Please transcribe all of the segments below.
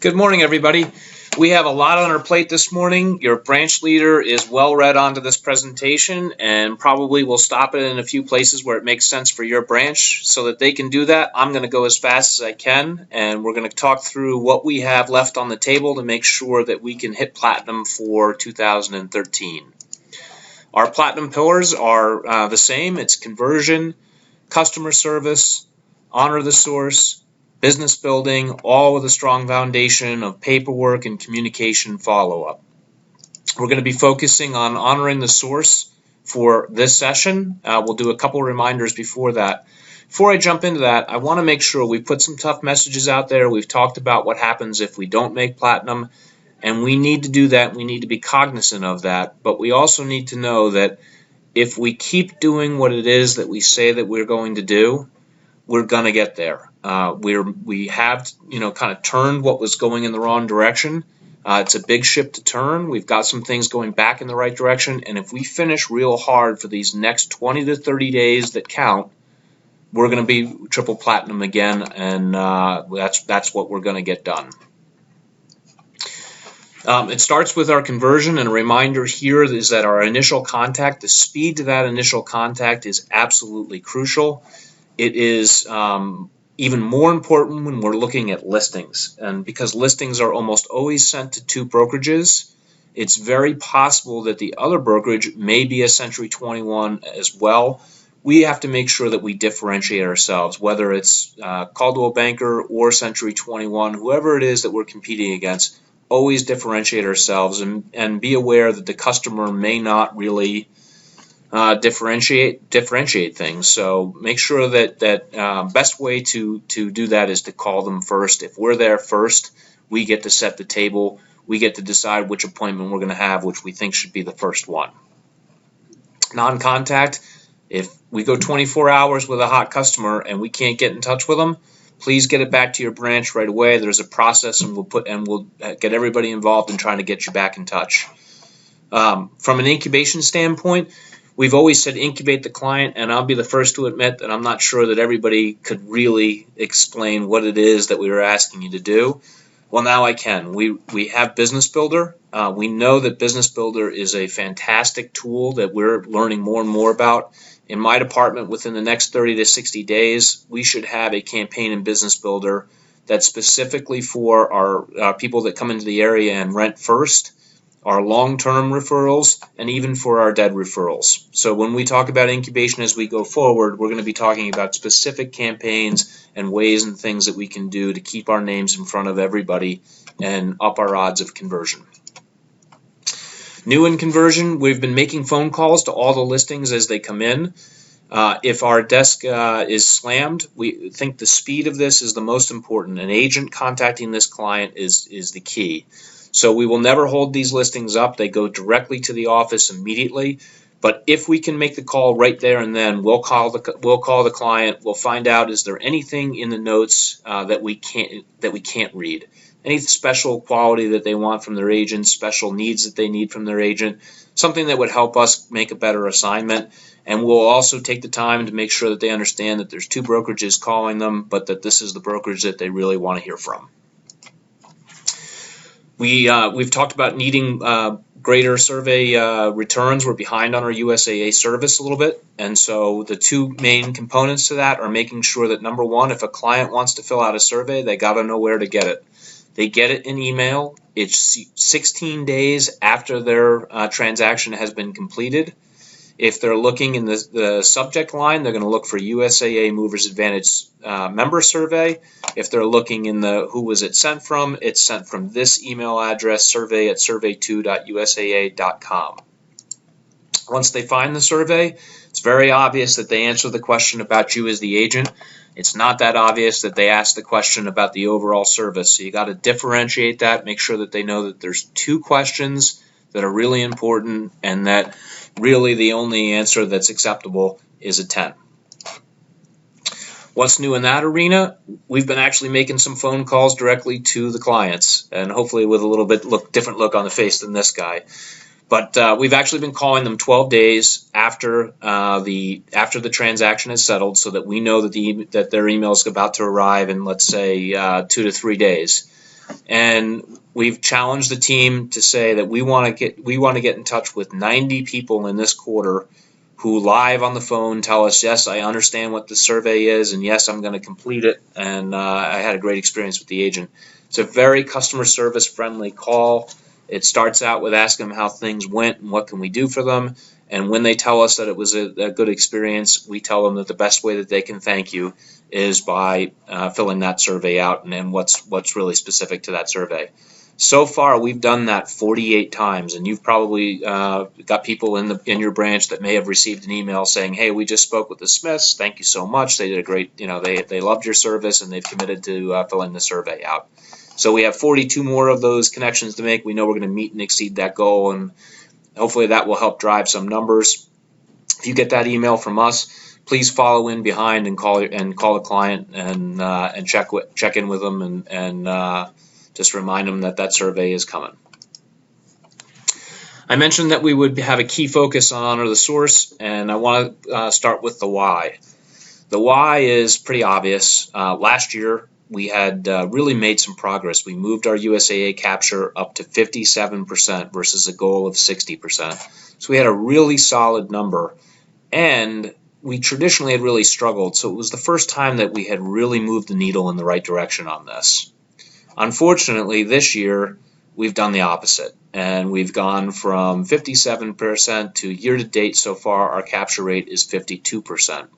Good morning, everybody. We have a lot on our plate this morning. Your branch leader is well read onto this presentation and probably will stop it in a few places where it makes sense for your branch. So that they can do that, I'm going to go as fast as I can, and we're going to talk through what we have left on the table to make sure that we can hit platinum for 2013. Our platinum pillars are the same. It's conversion, customer service, honor the source, business building, all with a strong foundation of paperwork and communication follow-up. We're going to be focusing on honoring the source for this session. We'll do a couple reminders before that. Before I jump into that, I want to make sure we put some tough messages out there. We've talked about what happens if we don't make platinum, and we need to do that. We need to be cognizant of that, but we also need to know that if we keep doing what it is that we say that we're going to do, we're going to get there. We have, kind of turned what was going in the wrong direction. It's a big ship to turn. We've got some things going back in the right direction, and if we finish real hard for these next 20 to 30 days that count, we're going to be triple platinum again, and that's what we're going to get done. It starts with our conversion, and a reminder here is that our initial contact, the speed to that initial contact is absolutely crucial. It is even more important when we're looking at listings, and because listings are almost always sent to two brokerages, it's very possible that the other brokerage may be a Century 21 as well. We have to make sure that we differentiate ourselves, whether it's Caldwell Banker or Century 21, whoever it is that we're competing against. Always differentiate ourselves and be aware that the customer may not really differentiate things. So make sure that best way to do that is to call them first. If we're there first, we get to set the table. We get to decide which appointment we're going to have, which we think should be the first one. Non-contact, if we go 24 hours with a hot customer and we can't get in touch with them, please get it back to your branch right away. There's a process, and we'll get everybody involved in trying to get you back in touch. From an incubation standpoint, we've always said incubate the client, and I'll be the first to admit that I'm not sure that everybody could really explain what it is that we were asking you to do. Well, now I can. We have Business Builder. We know that Business Builder is a fantastic tool that we're learning more and more about. In my department, within the next 30 to 60 days, we should have a campaign in Business Builder that's specifically for our people that come into the area and rent first, our long-term referrals, and even for our dead referrals. So when we talk about incubation as we go forward, we're going to be talking about specific campaigns and ways and things that we can do to keep our names in front of everybody and up our odds of conversion. New in conversion, we've been making phone calls to all the listings as they come in. If our desk is slammed, we think the speed of this is the most important. An agent contacting this client is the key. So we will never hold these listings up. They go directly to the office immediately. But if we can make the call right there and then, we'll call the client. We'll find out, is there anything in the notes that we can't read? Any special quality that they want from their agent, special needs that they need from their agent, something that would help us make a better assignment. And we'll also take the time to make sure that they understand that there's two brokerages calling them, but that this is the brokerage that they really want to hear from. We've talked about needing greater survey returns. We're behind on our USAA service a little bit, and so the two main components to that are making sure that, number one, if a client wants to fill out a survey, they got to know where to get it. They get it in email. It's 16 days after their transaction has been completed. If they're looking in the subject line, they're going to look for USAA Movers Advantage member survey. If they're looking in the who was it sent from, it's sent from this email address, survey@survey2.usaa.com. Once they find the survey, it's very obvious that they answer the question about you as the agent. It's not that obvious that they ask the question about the overall service. So you got to differentiate that, make sure that they know that there's two questions that are really important, and that really the only answer that's acceptable is a 10. What's new in that arena? We've been actually making some phone calls directly to the clients, and hopefully with a little bit different look on the face than this guy. But we've actually been calling them 12 days after the transaction is settled, so that we know that their email is about to arrive in, let's say, 2 to 3 days. And we've challenged the team to say that we want to get in touch with 90 people in this quarter who live on the phone tell us, yes, I understand what the survey is, and yes, I'm going to complete it, and I had a great experience with the agent. It's a very customer service friendly call. It starts out with asking them how things went and what can we do for them. And when they tell us that it was a good experience, we tell them that the best way that they can thank you is by filling that survey out and what's really specific to that survey. So far, we've done that 48 times, and you've probably got people in your branch that may have received an email saying, "Hey, we just spoke with the Smiths. Thank you so much. They did a great, they loved your service, and they've committed to filling the survey out." So we have 42 more of those connections to make. We know we're going to meet and exceed that goal, and hopefully that will help drive some numbers. If you get that email from us, please follow in behind and call a client and check in with them and just remind them that survey is coming. I mentioned that we would have a key focus on honor the source, and I want to start with the why. The why is pretty obvious. Last year, we had really made some progress. We moved our USAA capture up to 57% versus a goal of 60%. So we had a really solid number, and we traditionally had really struggled. So it was the first time that we had really moved the needle in the right direction on this. Unfortunately, this year, we've done the opposite, and we've gone from 57% to year-to-date so far, our capture rate is 52%.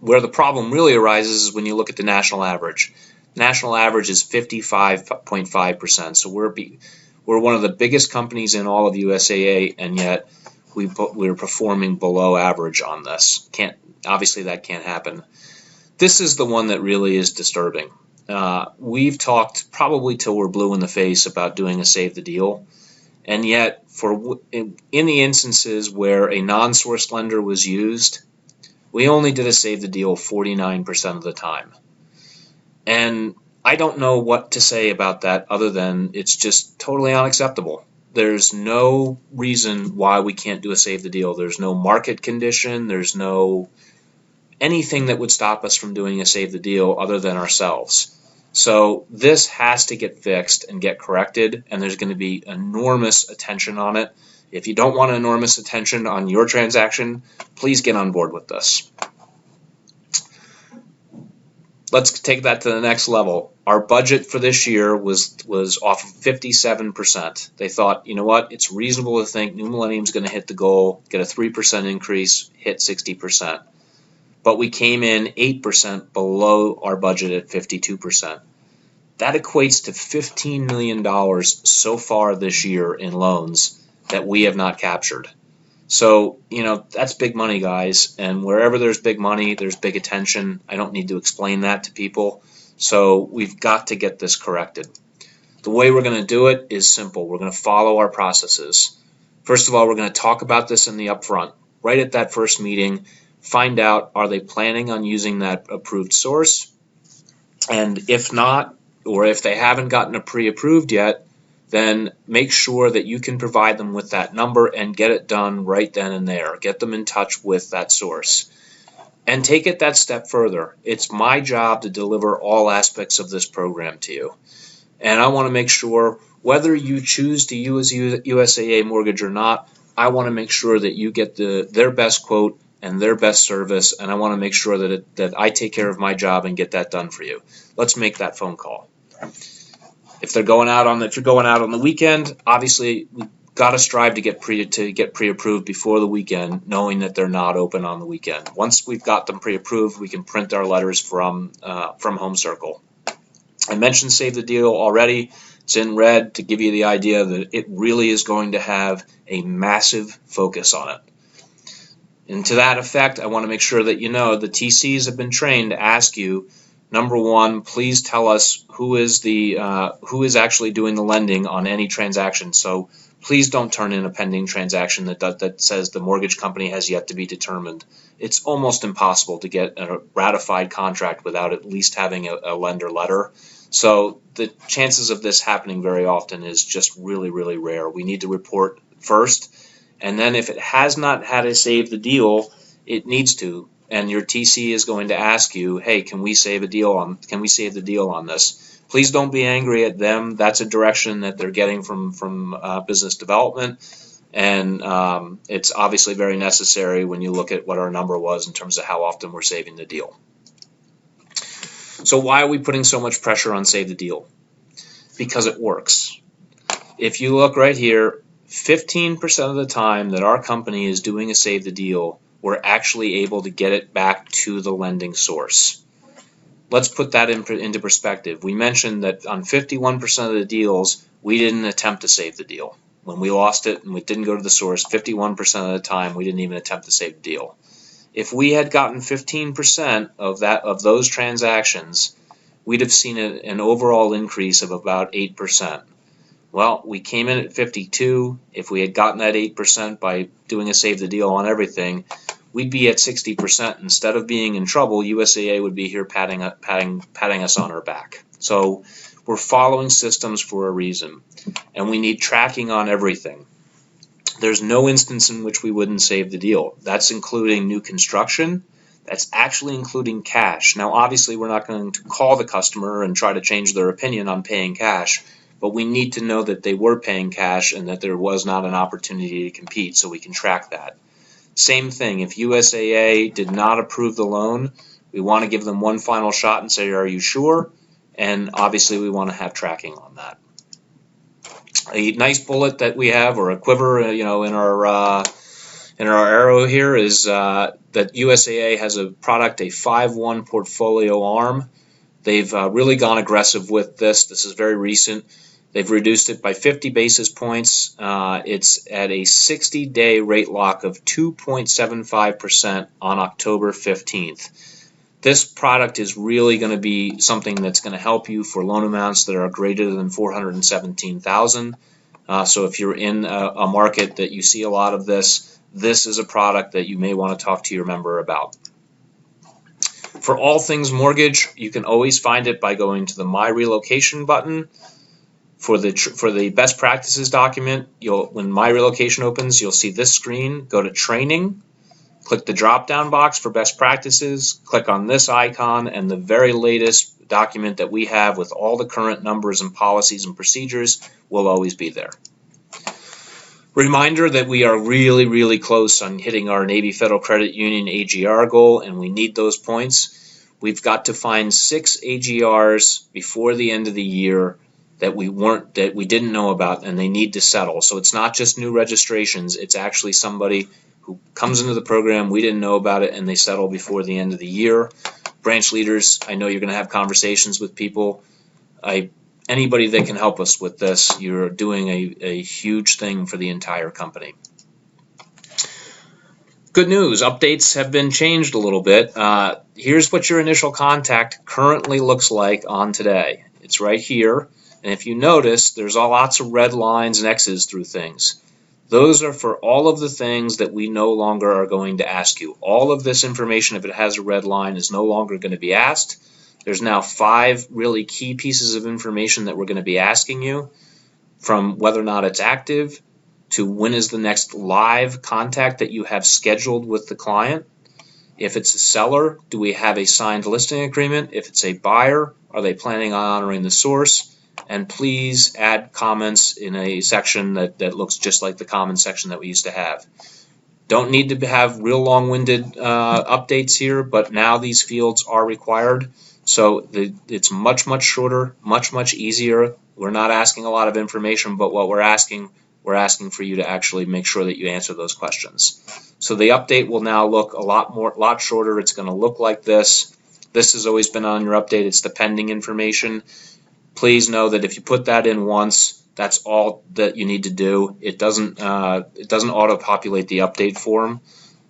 Where the problem really arises is when you look at the national average. National average is 55.5%, so we're one of the biggest companies in all of USAA, and yet we're performing below average on this. Obviously, that can't happen. This is the one that really is disturbing. We've talked probably till we're blue in the face about doing a save the deal, and yet in the instances where a non-source lender was used, we only did a save the deal 49% of the time. And I don't know what to say about that other than it's just totally unacceptable. There's no reason why we can't do a save the deal. There's no market condition. There's no anything that would stop us from doing a save the deal other than ourselves. So this has to get fixed and get corrected, and there's going to be enormous attention on it. If you don't want enormous attention on your transaction, please get on board with this. Let's take that to the next level. Our budget for this year was off of 57%. They thought, you know what, it's reasonable to think New Millennium's going to hit the goal, get a 3% increase, hit 60%. But we came in 8% below our budget at 52%. That equates to $15 million so far this year in loans that we have not captured. So, that's big money, guys. And wherever there's big money, there's big attention. I don't need to explain that to people. So we've got to get this corrected. The way we're going to do it is simple. We're going to follow our processes. First of all, we're going to talk about this in the upfront. Right at that first meeting, find out, are they planning on using that approved source? And if not, or if they haven't gotten a pre-approved yet, then make sure that you can provide them with that number and get it done right then and there. Get them in touch with that source. And take it that step further. It's my job to deliver all aspects of this program to you. And I want to make sure, whether you choose to use USAA Mortgage or not, I want to make sure that you get their best quote and their best service, and I want to make sure that I take care of my job and get that done for you. Let's make that phone call. If you're going out on the weekend, obviously we've got to strive to get pre-approved before the weekend, knowing that they're not open on the weekend. Once we've got them pre-approved, we can print our letters from Home Circle. I mentioned Save the Deal already. It's in red to give you the idea that it really is going to have a massive focus on it. And to that effect, I want to make sure that you know the TCs have been trained to ask you, number one, please tell us who is actually doing the lending on any transaction. So please don't turn in a pending transaction that says the mortgage company has yet to be determined. It's almost impossible to get a ratified contract without at least having a lender letter. So the chances of this happening very often is just really, really rare. We need to report first, and then if it has not had a save the deal, it needs to. And your TC is going to ask you, hey, can we save the deal on this? Please don't be angry at them. That's a direction that they're getting from business development, and it's obviously very necessary when you look at what our number was in terms of how often we're saving the deal. So why are we putting so much pressure on save the deal? Because it works. If you look right here, 15% of the time that our company is doing a save the deal, we're actually able to get it back to the lending source. Let's put that into perspective. We mentioned that on 51% of the deals, we didn't attempt to save the deal. When we lost it and we didn't go to the source, 51% of the time, we didn't even attempt to save the deal. If we had gotten 15% of those transactions, we'd have seen an overall increase of about 8%. Well, we came in at 52. If we had gotten that 8% by doing a save the deal on everything, we'd be at 60%. Instead of being in trouble, USAA would be here patting us on our back. So we're following systems for a reason, and we need tracking on everything. There's no instance in which we wouldn't save the deal. That's including new construction. That's actually including cash. Now, obviously, we're not going to call the customer and try to change their opinion on paying cash, but we need to know that they were paying cash and that there was not an opportunity to compete, so we can track that. Same thing, if USAA did not approve the loan, we want to give them one final shot and say, are you sure? And obviously we want to have tracking on that. A nice bullet that we have, or a quiver, in our arrow here, is that USAA has a product, a 5-1 portfolio arm. They've really gone aggressive with this. This is very recent. They've reduced it by 50 basis points. It's at a 60-day rate lock of 2.75% on October 15th. This product is really going to be something that's going to help you for loan amounts that are greater than $417,000. So if you're in a market that you see a lot of this, this is a product that you may want to talk to your member about. For all things mortgage, you can always find it by going to the My Relocation button. For the best practices document, when My Relocation opens, you'll see this screen. Go to Training, click the drop-down box for best practices, click on this icon, and the very latest document that we have with all the current numbers and policies and procedures will always be there. Reminder that we are really, really close on hitting our Navy Federal Credit Union AGR goal, and we need those points. We've got to find 6 AGRs before the end of the year that we didn't know about, and they need to settle. So it's not just new registrations, it's actually somebody who comes into the program, we didn't know about it, and they settle before the end of the year. Branch leaders, I know you're going to have conversations with people. Anybody that can help us with this, you're doing a huge thing for the entire company. Good news, updates have been changed a little bit. Here's what your initial contact currently looks like on today. It's right here. And if you notice, there's lots of red lines and X's through things. Those are for all of the things that we no longer are going to ask you. All of this information, if it has a red line, is no longer going to be asked. There's now 5 really key pieces of information that we're going to be asking you, from whether or not it's active, to when is the next live contact that you have scheduled with the client. If it's a seller, do we have a signed listing agreement? If it's a buyer, are they planning on honoring the source? And please add comments in a section that looks just like the comment section that we used to have. Don't need to have real long-winded updates here, but now these fields are required. So it's much, much shorter, much, much easier. We're not asking a lot of information, but what we're asking for you to actually make sure that you answer those questions. So the update will now look a lot shorter. It's going to look like this. This has always been on your update. It's the pending information. Please know that if you put that in once, that's all that you need to do. It doesn't auto-populate the update form.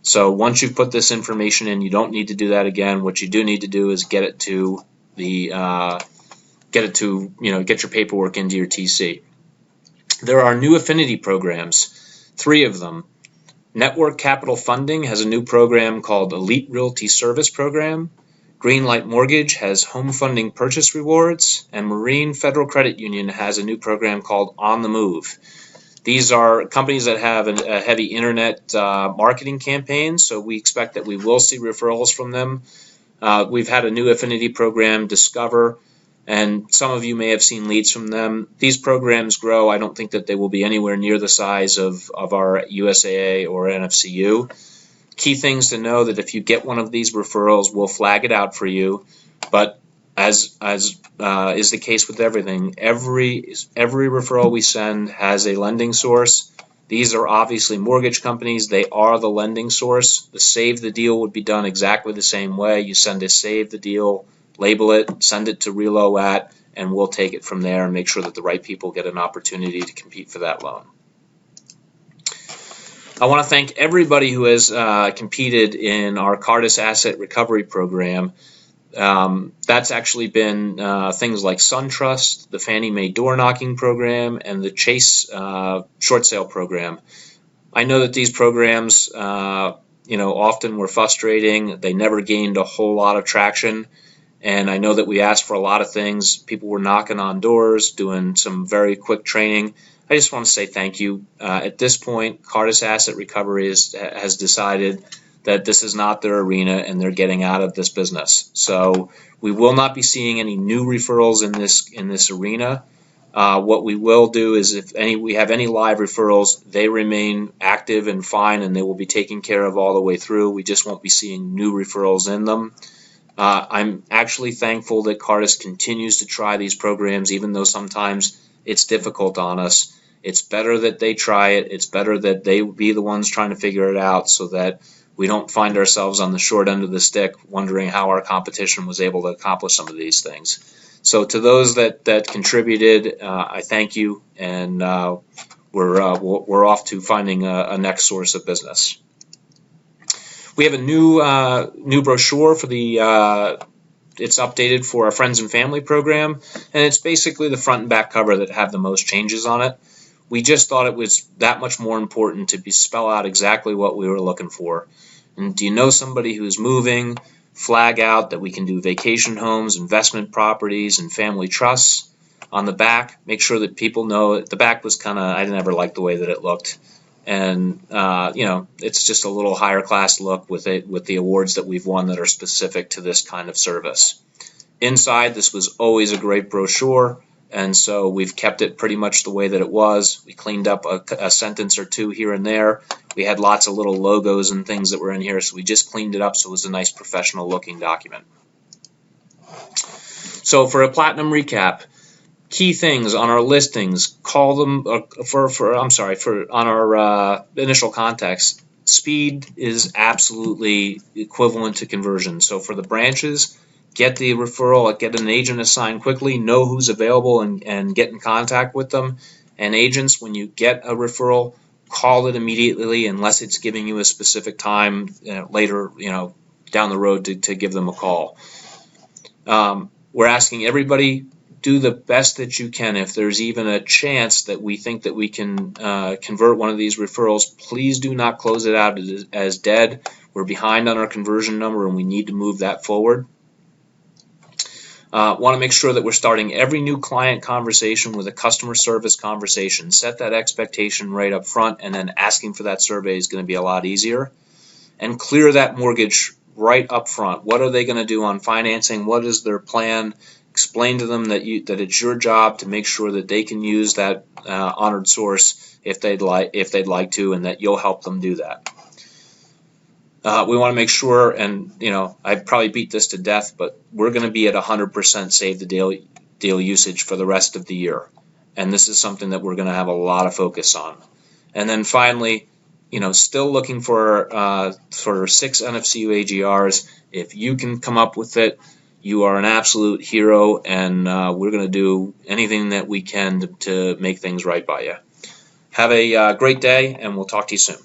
So once you've put this information in, you don't need to do that again. What you do need to do is get your paperwork into your TC. There are new affinity programs, 3 of them. Network Capital Funding has a new program called Elite Realty Service Program. Greenlight Mortgage has home funding purchase rewards, and Marine Federal Credit Union has a new program called On the Move. These are companies that have a heavy internet marketing campaign, so we expect that we will see referrals from them. We've had a new affinity program, Discover, and some of you may have seen leads from them. These programs grow. I don't think that they will be anywhere near the size of our USAA or NFCU. Key things to know that if you get one of these referrals, we'll flag it out for you. But as is the case with everything, every referral we send has a lending source. These are obviously mortgage companies. They are the lending source. The save the deal would be done exactly the same way. You send a save the deal, label it, send it to ReloAt, and we'll take it from there and make sure that the right people get an opportunity to compete for that loan. I want to thank everybody who has competed in our Cardis Asset Recovery Program. That's actually been things like SunTrust, the Fannie Mae Door Knocking Program, and the Chase Short Sale Program. I know that these programs, often were frustrating. They never gained a whole lot of traction. And I know that we asked for a lot of things. People were knocking on doors, doing some very quick training. I just want to say thank you. At this point, Cardis Asset Recovery has decided that this is not their arena and they're getting out of this business. So we will not be seeing any new referrals in this arena. What we will do is if we have any live referrals, they remain active and fine and they will be taken care of all the way through. We just won't be seeing new referrals in them. I'm actually thankful that Cardis continues to try these programs, even though sometimes it's difficult on us. It's better that they try it. It's better that they be the ones trying to figure it out so that we don't find ourselves on the short end of the stick wondering how our competition was able to accomplish some of these things. So to those that contributed, I thank you, and we're off to finding a next source of business. We have a new brochure for it's updated for our Friends and Family program, and it's basically the front and back cover that have the most changes on it. We just thought it was that much more important to spell out exactly what we were looking for. And do you know somebody who's moving? Flag out that we can do vacation homes, investment properties, and family trusts. On the back, make sure that people know the back was I never liked the way that it looked. And it's just a little higher class look with the awards that we've won that are specific to this kind of service. Inside, this was always a great brochure, and so we've kept it pretty much the way that it was. We cleaned up a sentence or two here and there. We had lots of little logos and things that were in here, so we just cleaned it up so it was a nice professional looking document. So for a platinum recap, key things on our listings, call them on our initial contacts. Speed is absolutely equivalent to conversion. So for the branches, get the referral, get an agent assigned quickly, know who's available and get in contact with them. And agents, when you get a referral, call it immediately unless it's giving you a specific time later, down the road to give them a call. We're asking everybody, do the best that you can. If there's even a chance that we think that we can convert one of these referrals, please do not close it out as dead. We're behind on our conversion number and we need to move that forward. Want to make sure that we're starting every new client conversation with a customer service conversation. Set that expectation right up front, and then asking for that survey is going to be a lot easier. And clear that mortgage right up front. What are they going to do on financing? What is their plan? Explain to them that it's your job to make sure that they can use that honored source if they'd like to, and that you'll help them do that. We want to make sure, and I probably beat this to death, but we're going to be at 100% save the deal usage for the rest of the year, and this is something that we're going to have a lot of focus on. And then finally, still looking for 6 NFCU AGRs. If you can come up with it, you are an absolute hero, and we're going to do anything that we can to make things right by you. Have a great day, and we'll talk to you soon.